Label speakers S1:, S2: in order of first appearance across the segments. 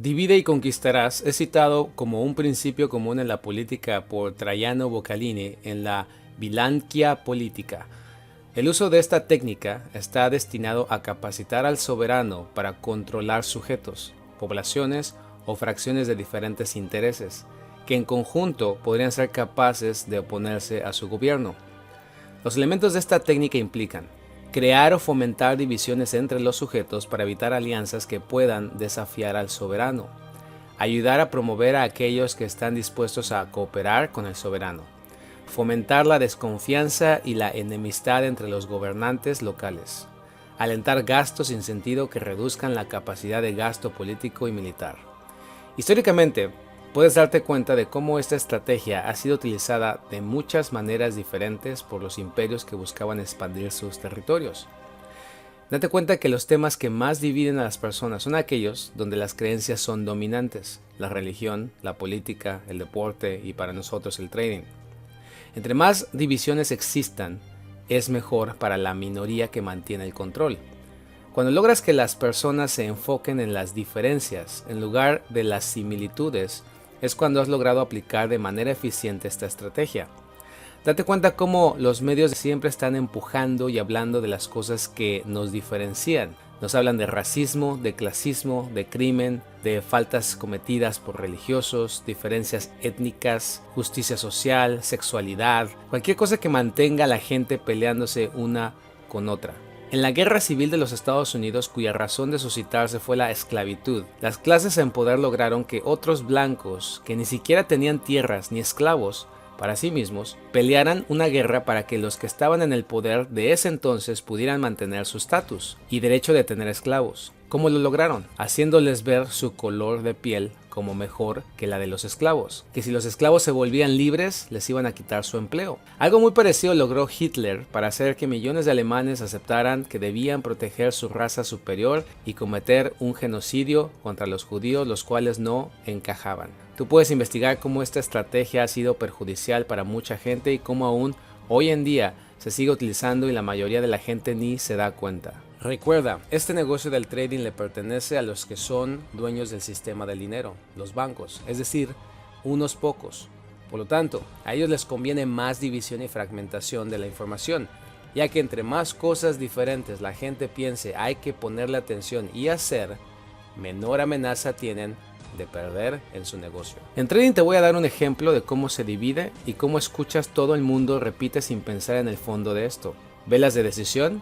S1: Divide y conquistarás es citado como un principio común en la política por Traiano Boccalini en la Bilancia Politica. El uso de esta técnica está destinado a capacitar al soberano para controlar sujetos, poblaciones o fracciones de diferentes intereses, que en conjunto podrían ser capaces de oponerse a su gobierno. Los elementos de esta técnica implican crear o fomentar divisiones entre los sujetos para evitar alianzas que puedan desafiar al soberano, ayudar a promover a aquellos que están dispuestos a cooperar con el soberano, fomentar la desconfianza y la enemistad entre los gobernantes locales, alentar gastos sin sentido que reduzcan la capacidad de gasto político y militar. Históricamente, puedes darte cuenta de cómo esta estrategia ha sido utilizada de muchas maneras diferentes por los imperios que buscaban expandir sus territorios. Date cuenta que los temas que más dividen a las personas son aquellos donde las creencias son dominantes: la religión, la política, el deporte y para nosotros el trading. Entre más divisiones existan, es mejor para la minoría que mantiene el control. Cuando logras que las personas se enfoquen en las diferencias en lugar de las similitudes, es cuando has logrado aplicar de manera eficiente esta estrategia. Date cuenta cómo los medios siempre están empujando y hablando de las cosas que nos diferencian. Nos hablan de racismo, de clasismo, de crimen, de faltas cometidas por religiosos, diferencias étnicas, justicia social, sexualidad, cualquier cosa que mantenga a la gente peleándose una con otra. En la Guerra Civil de los Estados Unidos, cuya razón de suscitarse fue la esclavitud, las clases en poder lograron que otros blancos, que ni siquiera tenían tierras ni esclavos para sí mismos, pelearan una guerra para que los que estaban en el poder de ese entonces pudieran mantener su estatus y derecho de tener esclavos. ¿Cómo lo lograron? Haciéndoles ver su color de piel como mejor que la de los esclavos, que si los esclavos se volvían libres, les iban a quitar su empleo. Algo muy parecido logró Hitler para hacer que millones de alemanes aceptaran que debían proteger su raza superior y cometer un genocidio contra los judíos, los cuales no encajaban. Tú puedes investigar cómo esta estrategia ha sido perjudicial para mucha gente y cómo aún hoy en día se sigue utilizando y la mayoría de la gente ni se da cuenta. Recuerda, este negocio del trading le pertenece a los que son dueños del sistema del dinero, los bancos, es decir, unos pocos. Por lo tanto, a ellos les conviene más división y fragmentación de la información, ya que entre más cosas diferentes la gente piense hay que ponerle atención y hacer, menor amenaza tienen de perder en su negocio. En trading te voy a dar un ejemplo de cómo se divide y cómo escuchas todo el mundo repite sin pensar en el fondo de esto. Velas de decisión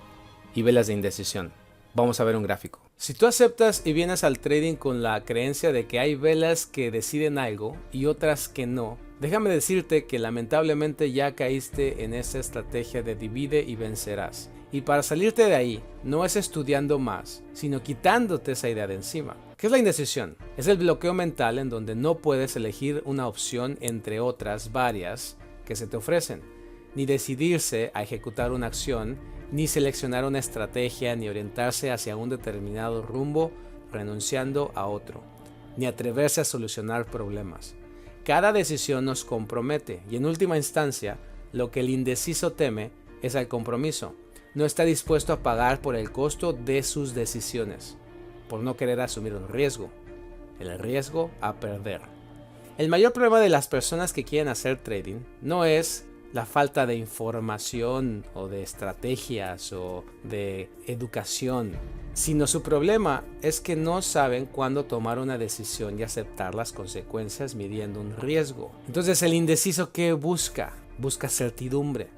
S1: y velas de indecisión. Vamos a ver un gráfico. Si tú aceptas y vienes al trading con la creencia de que hay velas que deciden algo y otras que no, déjame decirte que lamentablemente ya caíste en esa estrategia de divide y vencerás. Y para salirte de ahí, no es estudiando más, sino quitándote esa idea de encima. ¿Qué es la indecisión? Es el bloqueo mental en donde no puedes elegir una opción entre otras varias que se te ofrecen, ni decidirse a ejecutar una acción, ni seleccionar una estrategia, ni orientarse hacia un determinado rumbo renunciando a otro, ni atreverse a solucionar problemas. Cada decisión nos compromete y en última instancia, lo que el indeciso teme es el compromiso. No está dispuesto a pagar por el costo de sus decisiones, por no querer asumir un riesgo, el riesgo a perder. El mayor problema de las personas que quieren hacer trading no es la falta de información o de estrategias o de educación, sino su problema es que no saben cuándo tomar una decisión y aceptar las consecuencias midiendo un riesgo. Entonces el indeciso, ¿qué busca? Busca certidumbre.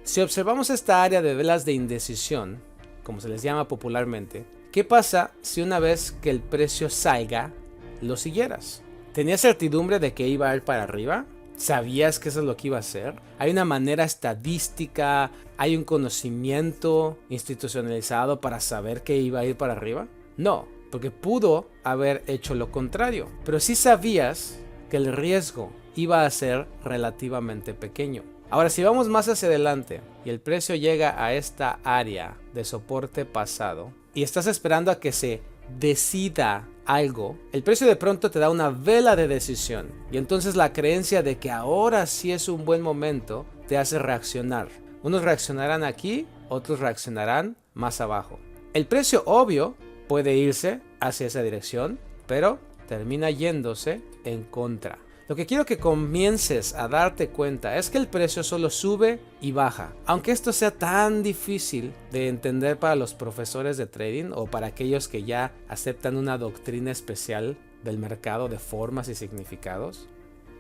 S1: Si observamos esta área de velas de indecisión, como se les llama popularmente, ¿qué pasa si una vez que el precio salga, lo siguieras? ¿Tenías certidumbre de que iba a ir para arriba? ¿Sabías que eso es lo que iba a hacer? ¿Hay una manera estadística, hay un conocimiento institucionalizado para saber que iba a ir para arriba? No, porque pudo haber hecho lo contrario. Pero sí sabías que el riesgo iba a ser relativamente pequeño. Ahora, si vamos más hacia adelante y el precio llega a esta área de soporte pasado y estás esperando a que se decida algo, el precio de pronto te da una vela de decisión y entonces la creencia de que ahora sí es un buen momento te hace reaccionar. Unos reaccionarán aquí, otros reaccionarán más abajo. El precio obvio puede irse hacia esa dirección, pero termina yéndose en contra. Lo que quiero que comiences a darte cuenta es que el precio solo sube y baja. Aunque esto sea tan difícil de entender para los profesores de trading o para aquellos que ya aceptan una doctrina especial del mercado de formas y significados,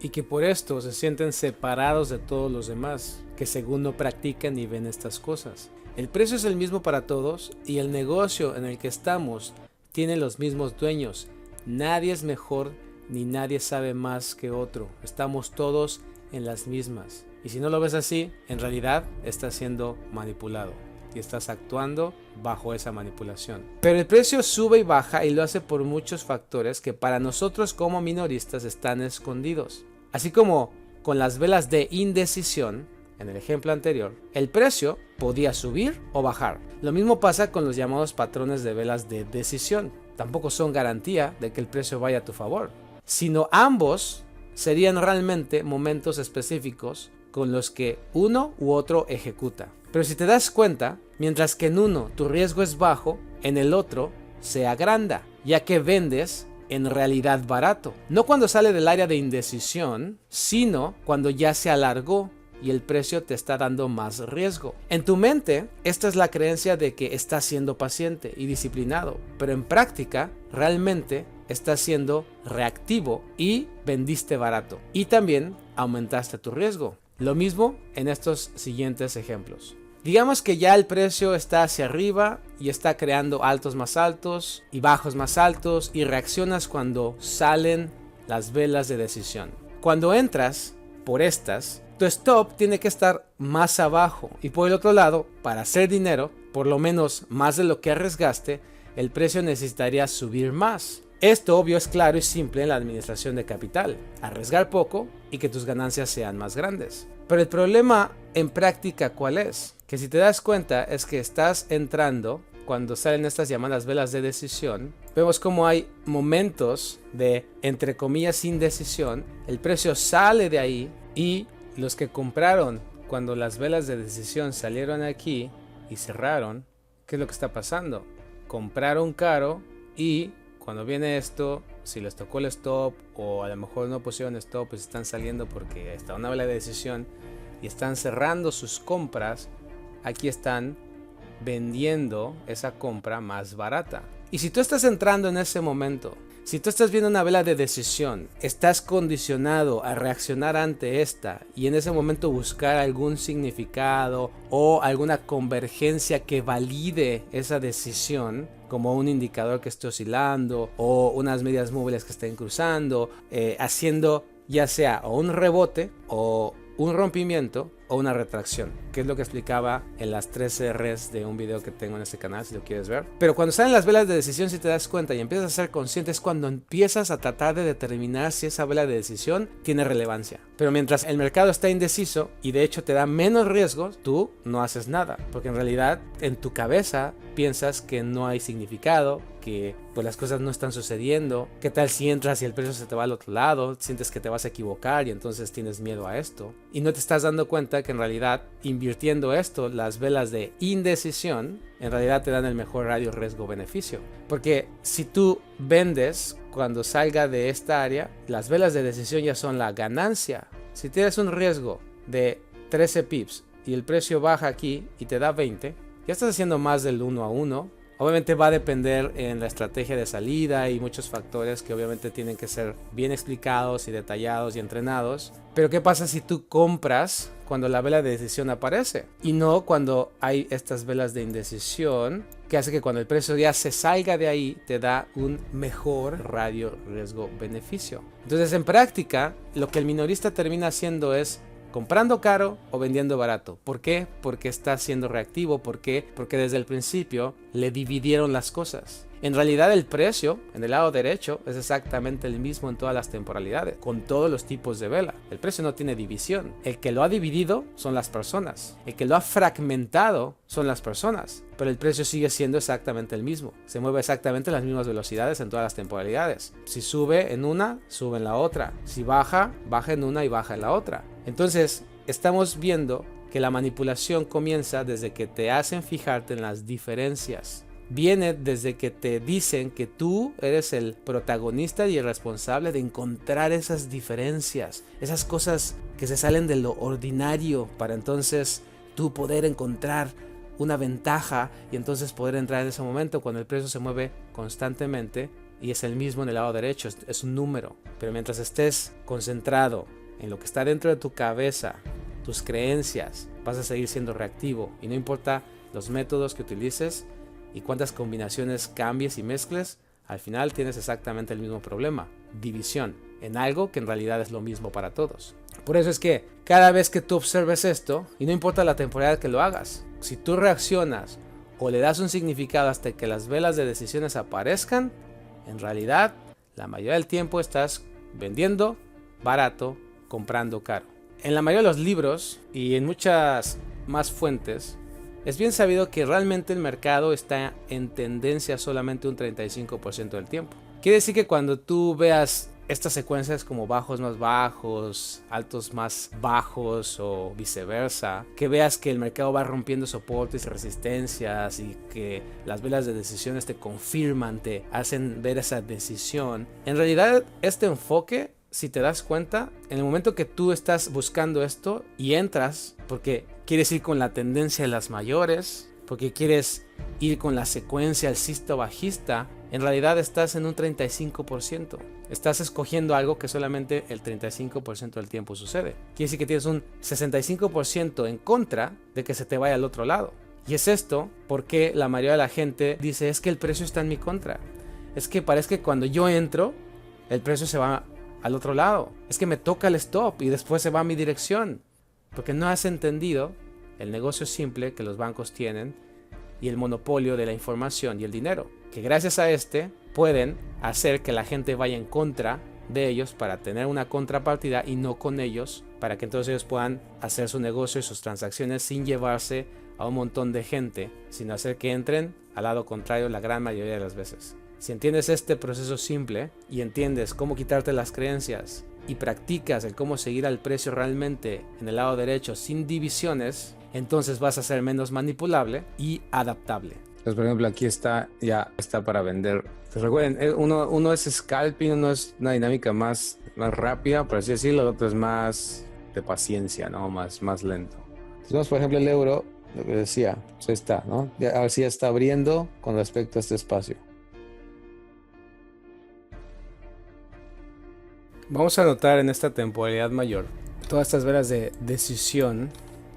S1: y que por esto se sienten separados de todos los demás que según no practican y ven estas cosas. El precio es el mismo para todos y el negocio en el que estamos tiene los mismos dueños. Nadie es mejor ni nadie sabe más que otro. Estamos todos en las mismas. Y si no lo ves así, en realidad estás siendo manipulado y estás actuando bajo esa manipulación. Pero el precio sube y baja y lo hace por muchos factores que para nosotros como minoristas están escondidos. Así como con las velas de indecisión, en el ejemplo anterior, el precio podía subir o bajar. Lo mismo pasa con los llamados patrones de velas de decisión. Tampoco son garantía de que el precio vaya a tu favor, sino ambos serían realmente momentos específicos con los que uno u otro ejecuta. Pero si te das cuenta, mientras que en uno tu riesgo es bajo, en el otro se agranda, ya que vendes en realidad barato. No cuando sale del área de indecisión, sino cuando ya se alargó y el precio te está dando más riesgo. En tu mente, esta es la creencia de que estás siendo paciente y disciplinado, pero en práctica, realmente estás siendo reactivo y vendiste barato. Y también aumentaste tu riesgo. Lo mismo en estos siguientes ejemplos. Digamos que ya el precio está hacia arriba y está creando altos más altos y bajos más altos y reaccionas cuando salen las velas de decisión. Cuando entras por estas, tu stop tiene que estar más abajo y por el otro lado, para hacer dinero, por lo menos más de lo que arriesgaste, el precio necesitaría subir más. Esto obvio es claro y simple en la administración de capital, arriesgar poco y que tus ganancias sean más grandes. Pero el problema en práctica, ¿cuál es? Que si te das cuenta es que estás entrando cuando salen estas llamadas velas de decisión. Vemos como hay momentos de, entre comillas, indecisión. El precio sale de ahí y los que compraron cuando las velas de decisión salieron aquí y cerraron, ¿qué es lo que está pasando? Compraron caro y cuando viene esto, si les tocó el stop o a lo mejor no pusieron stop, pues están saliendo porque está una vela de decisión y están cerrando sus compras. Aquí están vendiendo esa compra más barata. Y si tú estás entrando en ese momento, si tú estás viendo una vela de decisión, estás condicionado a reaccionar ante esta y en ese momento buscar algún significado o alguna convergencia que valide esa decisión, como un indicador que esté oscilando o unas medias móviles que estén cruzando, haciendo ya sea o un rebote o un rompimiento o una retracción, que es lo que explicaba en las 3 R's de un video que tengo en este canal si lo quieres ver. Pero cuando salen las velas de decisión, si te das cuenta y empiezas a ser consciente, es cuando empiezas a tratar de determinar si esa vela de decisión tiene relevancia. Pero mientras el mercado está indeciso y de hecho te da menos riesgos, tú no haces nada, porque en realidad en tu cabeza piensas que no hay significado, que pues las cosas no están sucediendo. ¿Qué tal si entras y el precio se te va al otro lado? Sientes que te vas a equivocar y entonces tienes miedo a esto. Y no te estás dando cuenta que en realidad invirtiendo esto, las velas de indecisión, en realidad te dan el mejor radio riesgo-beneficio. Porque si tú vendes cuando salga de esta área, las velas de decisión ya son la ganancia. Si tienes un riesgo de 13 pips y el precio baja aquí y te da 20, ya estás haciendo más del 1 a 1. Obviamente va a depender en la estrategia de salida y muchos factores que obviamente tienen que ser bien explicados y detallados y entrenados. Pero ¿qué pasa si tú compras cuando la vela de decisión aparece? Y no cuando hay estas velas de indecisión, que hace que cuando el precio ya se salga de ahí te da un mejor radio riesgo-beneficio. Entonces en práctica lo que el minorista termina haciendo es comprando caro o vendiendo barato. ¿Por qué? Porque está siendo reactivo. ¿Por qué? Porque desde el principio le dividieron las cosas. En realidad el precio en el lado derecho es exactamente el mismo en todas las temporalidades, con todos los tipos de vela. El precio no tiene división. El que lo ha dividido son las personas. El que lo ha fragmentado son las personas. Pero el precio sigue siendo exactamente el mismo. Se mueve exactamente a las mismas velocidades en todas las temporalidades. Si sube en una, sube en la otra. Si baja, baja en una y baja en la otra. Entonces, estamos viendo que la manipulación comienza desde que te hacen fijarte en las diferencias. viene desde que te dicen que tú eres el protagonista y el responsable de encontrar esas diferencias, esas cosas que se salen de lo ordinario, para entonces tú poder encontrar una ventaja y entonces poder entrar en ese momento cuando el precio se mueve constantemente y es el mismo en el lado derecho, es un número. Pero mientras estés concentrado en lo que está dentro de tu cabeza, tus creencias, vas a seguir siendo reactivo y no importa los métodos que utilices y cuántas combinaciones cambies y mezcles, al final tienes exactamente el mismo problema, división, en algo que en realidad es lo mismo para todos. Por eso es que cada vez que tú observes esto, y no importa la temporalidad que lo hagas, si tú reaccionas o le das un significado hasta que las velas de decisiones aparezcan, en realidad la mayoría del tiempo estás vendiendo barato, comprando caro. En la mayoría de los libros y en muchas más fuentes, es bien sabido que realmente el mercado está en tendencia solamente un 35% del tiempo. Quiere decir que cuando tú veas estas secuencias como bajos más bajos, altos más bajos o viceversa, que veas que el mercado va rompiendo soportes y resistencias y que las velas de decisiones te confirman, te hacen ver esa decisión, en realidad este enfoque, si te das cuenta, en el momento que tú estás buscando esto y entras, porque quieres ir con la tendencia de las mayores, porque quieres ir con la secuencia alcista o bajista, en realidad estás en un 35%. Estás escogiendo algo que solamente el 35% del tiempo sucede. Quiere decir que tienes un 65% en contra de que se te vaya al otro lado. Y es esto porque la mayoría de la gente dice, es que el precio está en mi contra. Es que parece que cuando yo entro, el precio se va al otro lado. Es que me toca el stop y después se va a mi dirección. Porque no has entendido el negocio simple que los bancos tienen y el monopolio de la información y el dinero. Que gracias a pueden hacer que la gente vaya en contra de ellos para tener una contrapartida y no con ellos, para que entonces ellos puedan hacer su negocio y sus transacciones sin llevarse a un montón de gente, sino hacer que entren al lado contrario la gran mayoría de las veces. Si entiendes este proceso simple y entiendes cómo quitarte las creencias y practicas el cómo seguir al precio realmente en el lado derecho sin divisiones, entonces vas a ser menos manipulable y adaptable. Pues por ejemplo aquí ya está para vender. Pues recuerden, uno es scalping, uno es una dinámica más rápida, por así decirlo, el otro es más de paciencia, ¿no? Más lento. Entonces, por ejemplo el euro, lo que decía, pues ahí está, ¿no? A ver si ya está abriendo con respecto a este espacio. Vamos a notar en esta temporalidad mayor todas estas velas de decisión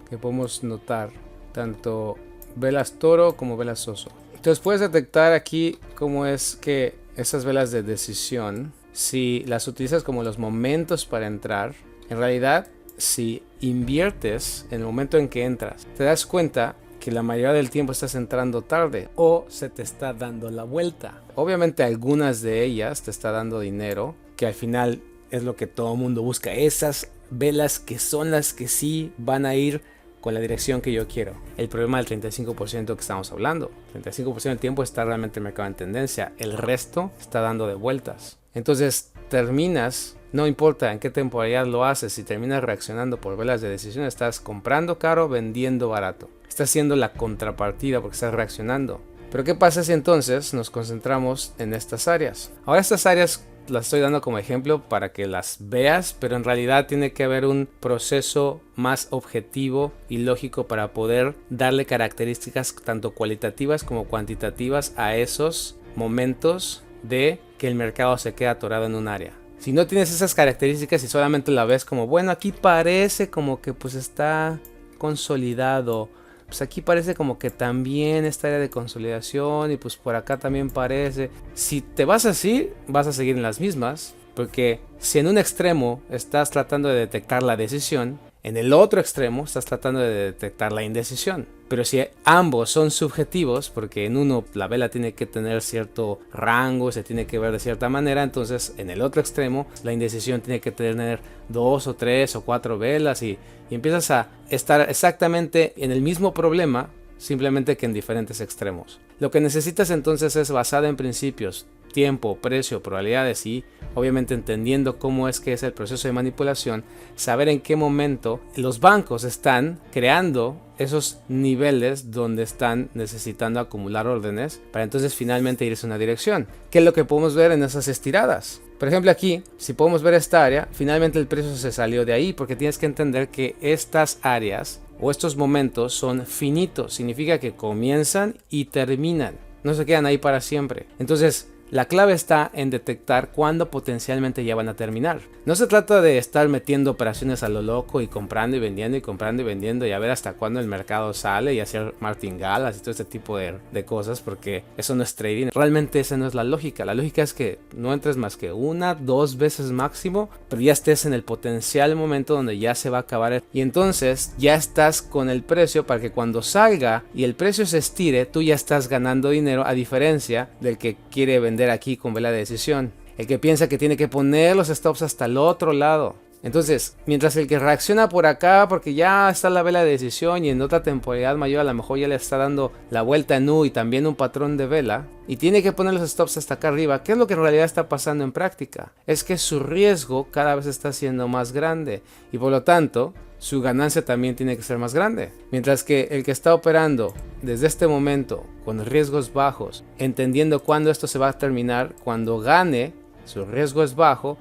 S1: que podemos notar, tanto velas toro como velas oso. Entonces puedes detectar aquí cómo es que esas velas de decisión, si las utilizas como los momentos para entrar, en realidad si inviertes en el momento en que entras, te das cuenta que la mayoría del tiempo estás entrando tarde o se te está dando la vuelta. Obviamente algunas de ellas te está dando dinero, que al final es lo que todo el mundo busca, esas velas que son las que sí van a ir con la dirección que yo quiero. El problema del 35% que estamos hablando, 35% del tiempo está realmente el mercado en tendencia, el resto está dando de vueltas. Entonces terminas, no importa en qué temporalidad lo haces, si terminas reaccionando por velas de decisión, estás comprando caro, vendiendo barato. Estás haciendo la contrapartida porque estás reaccionando. Pero ¿qué pasa si entonces nos concentramos en estas áreas? Ahora estas áreas las estoy dando como ejemplo para que las veas, pero en realidad tiene que haber un proceso más objetivo y lógico para poder darle características tanto cualitativas como cuantitativas a esos momentos de que el mercado se queda atorado en un área. Si no tienes esas características y solamente la ves como, bueno, aquí parece como que pues está consolidado, pues aquí parece como que también esta área de consolidación y pues por acá también parece. Si te vas así, vas a seguir en las mismas, porque si en un extremo estás tratando de detectar la decisión, en el otro extremo estás tratando de detectar la indecisión. Pero si ambos son subjetivos, porque en uno la vela tiene que tener cierto rango, se tiene que ver de cierta manera, entonces en el otro extremo la indecisión tiene que tener 2 o 3 o 4 velas y empiezas a estar exactamente en el mismo problema, simplemente que en diferentes extremos. Lo que necesitas entonces es, basado en principios, tiempo, precio, probabilidades y obviamente entendiendo cómo es que es el proceso de manipulación, saber en qué momento los bancos están creando esos niveles donde están necesitando acumular órdenes para entonces finalmente irse a una dirección. ¿Qué es lo que podemos ver en esas estiradas? Por ejemplo, aquí, si podemos ver esta área, finalmente el precio se salió de ahí, porque tienes que entender que estas áreas o estos momentos son finitos, significa que comienzan y terminan, no se quedan ahí para siempre. Entonces, la clave está en detectar cuándo potencialmente ya van a terminar. No se trata de estar metiendo operaciones a lo loco y comprando y vendiendo y comprando y vendiendo y a ver hasta cuándo el mercado sale y hacer martingalas y todo este tipo de cosas, porque eso no es trading. Realmente esa no es la lógica. La lógica es que no entres más que 1, 2 veces máximo, pero ya estés en el potencial momento donde ya se va a acabar y entonces ya estás con el precio para que cuando salga y el precio se estire, tú ya estás ganando dinero, a diferencia del que quiere vender aquí con vela de decisión, el que piensa que tiene que poner los stops hasta el otro lado. Entonces, mientras el que reacciona por acá porque ya está la vela de decisión y en otra temporalidad mayor a lo mejor ya le está dando la vuelta en U y también un patrón de vela y tiene que poner los stops hasta acá arriba, ¿qué es lo que en realidad está pasando en práctica? Es que su riesgo cada vez está siendo más grande y por lo tanto su ganancia también tiene que ser más grande. Mientras que el que está operando desde este momento con riesgos bajos, entendiendo cuándo esto se va a terminar, cuando gane, su riesgo es bajo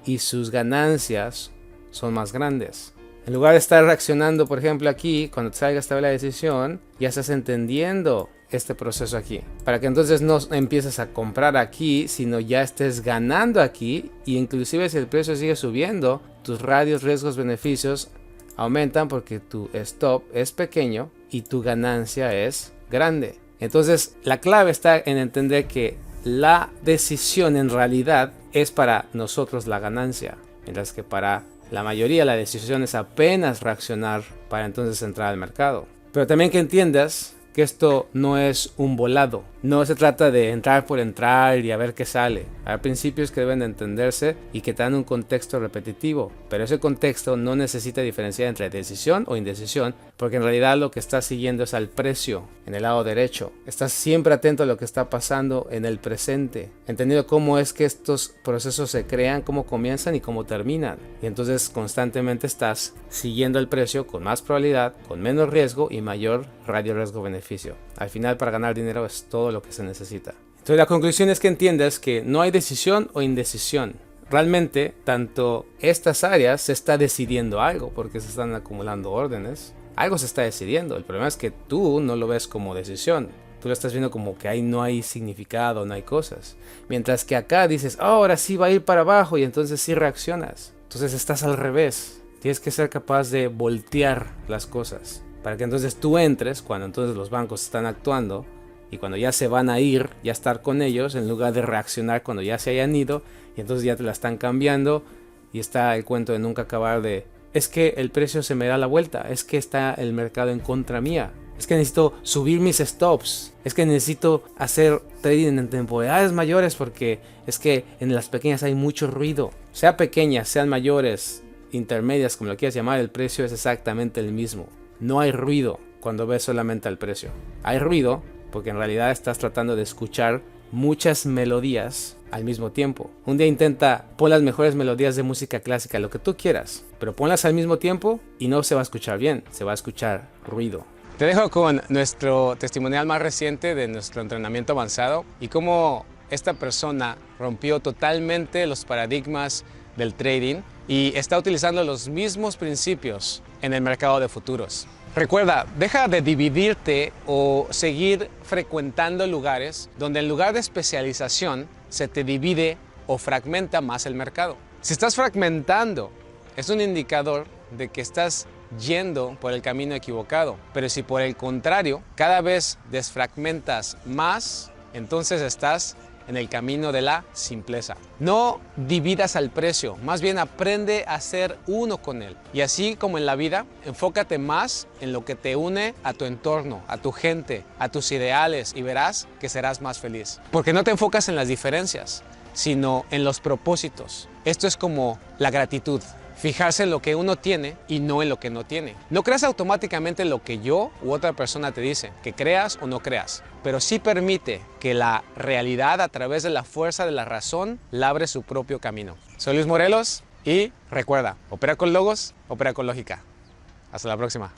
S1: y sus ganancias son más grandes. En lugar de estar reaccionando, por ejemplo, aquí, cuando te salga esta vela de decisión, ya estás entendiendo este proceso aquí, para que entonces no empieces a comprar aquí, sino ya estés ganando aquí, y inclusive si el precio sigue subiendo, tus radios, riesgos, beneficios aumentan porque tu stop es pequeño y tu ganancia es grande. Entonces la clave está en entender que la decisión en realidad es para nosotros la ganancia, mientras que para la mayoría la decisión es apenas reaccionar para entonces entrar al mercado. Pero también que entiendas que esto no es un volado, no se trata de entrar por entrar y a ver qué sale. Hay principios que deben de entenderse y que te dan un contexto repetitivo, pero ese contexto no necesita diferenciar entre decisión o indecisión, porque en realidad lo que estás siguiendo es al precio en el lado derecho. Estás siempre atento a lo que está pasando en el presente, entendiendo cómo es que estos procesos se crean, cómo comienzan y cómo terminan, y entonces constantemente estás siguiendo el precio con más probabilidad, con menos riesgo y mayor radio riesgo beneficio. Al final, para ganar dinero es todo lo que se necesita. Entonces la conclusión es que entiendas que no hay decisión o indecisión. Realmente, tanto estas áreas se está decidiendo algo porque se están acumulando órdenes. Algo se está decidiendo. El problema es que tú no lo ves como decisión. Tú lo estás viendo como que ahí no hay significado, no hay cosas. Mientras que acá dices, oh, ahora sí va a ir para abajo y entonces sí reaccionas. Entonces estás al revés. Tienes que ser capaz de voltear las cosas para que entonces tú entres cuando entonces los bancos están actuando y cuando ya se van a ir, ya estar con ellos en lugar de reaccionar cuando ya se hayan ido y entonces ya te la están cambiando y está el cuento de nunca acabar de es que el precio se me da la vuelta, es que está el mercado en contra mía, es que necesito subir mis stops, es que necesito hacer trading en temporalidades mayores porque es que en las pequeñas hay mucho ruido, sea pequeñas, sean mayores, intermedias, como lo quieras llamar, el precio es exactamente el mismo. No hay ruido cuando ves solamente al precio. Hay ruido porque en realidad estás tratando de escuchar muchas melodías al mismo tiempo. Un día intenta pon las mejores melodías de música clásica, lo que tú quieras, pero ponlas al mismo tiempo y no se va a escuchar bien, se va a escuchar ruido. Te dejo con nuestro testimonial más reciente de nuestro entrenamiento avanzado y cómo esta persona rompió totalmente los paradigmas del trading y está utilizando los mismos principios en el mercado de futuros. Recuerda, deja de dividirte o seguir frecuentando lugares donde en lugar de especialización se te divide o fragmenta más el mercado. Si estás fragmentando, es un indicador de que estás yendo por el camino equivocado. Pero si por el contrario, cada vez desfragmentas más, entonces estás en el camino de la simpleza. No dividas al precio, más bien aprende a ser uno con él. Y así como en la vida, enfócate más en lo que te une a tu entorno, a tu gente, a tus ideales y verás que serás más feliz. Porque no te enfocas en las diferencias, sino en los propósitos. Esto es como la gratitud. fijarse en lo que uno tiene y no en lo que no tiene. No creas automáticamente lo que yo u otra persona te dice, que creas o no creas, pero sí permite que la realidad a través de la fuerza de la razón labre su propio camino. Soy Luis Morelos y recuerda, opera con logos, opera con lógica. Hasta la próxima.